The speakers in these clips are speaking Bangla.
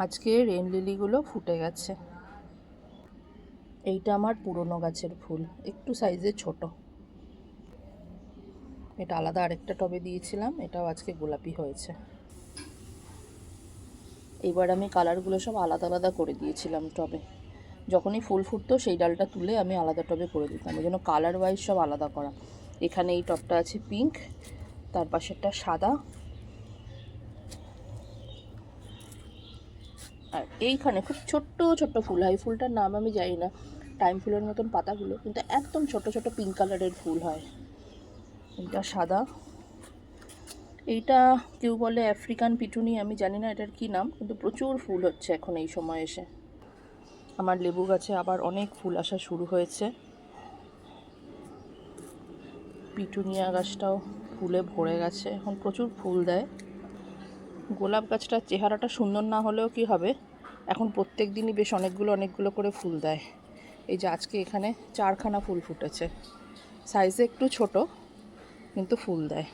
আজকে রেন লিলিগুলো ফুটে গেছে। এইটা আমার পুরনো গাছের ফুল, একটু সাইজে ছোট। এটা আলাদা আরেকটা টবে দিয়েছিলাম, এটাও আজকে গোলাপি হয়েছে। এইবার আমি কালারগুলো সব আলাদা আলাদা করে দিয়েছিলাম টবে। যখনই ফুল ফুটতো সেই ডালটা তুলে আমি আলাদা টবে করে দিতাম, ওই জন্য কালার ওয়াইজ সব আলাদা করা। এখানে এই টবটা আছে পিঙ্ক, তার পাশেরটা সাদা, আর এইখানে খুব ছোট্ট ছোট্ট ফুল হয়। ফুলটার নাম আমি জানি না, টাইম ফুলের মতন পাতাগুলো, কিন্তু একদম ছোট ছোট পিঙ্ক কালারের ফুল হয়। এইটা সাদা, এইটা কেউ বলে আফ্রিকান পিটুনি, আমি জানি না এটার কী নাম, কিন্তু প্রচুর ফুল হচ্ছে এখন এই সময় এসে। আমার লেবু গাছে আবার অনেক ফুল আসা শুরু হয়েছে। পিটুনিয়া গাছটাও ফুলে ভরে গেছে, এখন প্রচুর ফুল দেয়। গোলাপ গাছটার চেহারাটা সুন্দর না হলেও কি হবে, এখন প্রত্যেক দিনই বেশ অনেকগুলো করে ফুল দেয়। এই যে আজকে এখানে 4খানা ফুল ফুটেছে, সাইজে একটু ছোট কিন্তু ফুল দেয়।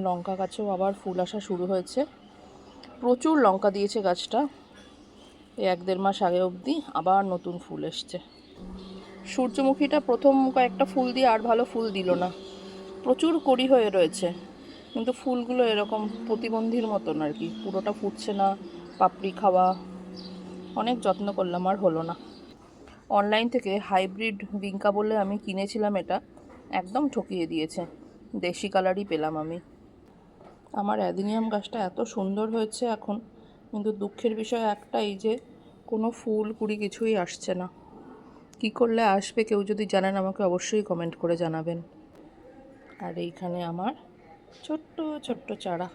লঙ্কা গাছেও আবার ফুল আসা শুরু হয়েছে, প্রচুর লঙ্কা দিয়েছে গাছটা। এই 1-1.5 মাস আগে অবধি আবার নতুন ফুল এসছে। সূর্যমুখীটা প্রথম কয়েকটা ফুল দিয়ে আর ভালো ফুল দিল না, প্রচুর কড়ি হয়ে রয়েছে, কিন্তু ফুলগুলো এরকম প্রতিবন্ধীর মতন আর কি, পুরোটা ফুটছে না, পাপড়ি খাওয়া। অনেক যত্ন করলাম, আর হলো না। অনলাইন থেকে হাইব্রিড বিঙ্কা বলে আমি কিনেছিলাম, এটা একদম ঠকিয়ে দিয়েছে। দেশি কালারই পেলাম আমি। আমার অ্যাডিনিয়াম গাছটা এত সুন্দর হয়েছে এখন, কিন্তু দুঃখের বিষয় একটাই যে কোনো ফুল কুড়ি কিছুই আসছে না। কি করলে আসবে, কেউ যদি জানেন আমাকে অবশ্যই কমেন্ট করে জানাবেন। আর এইখানে আমার ছোট্ট ছোট্ট চারা।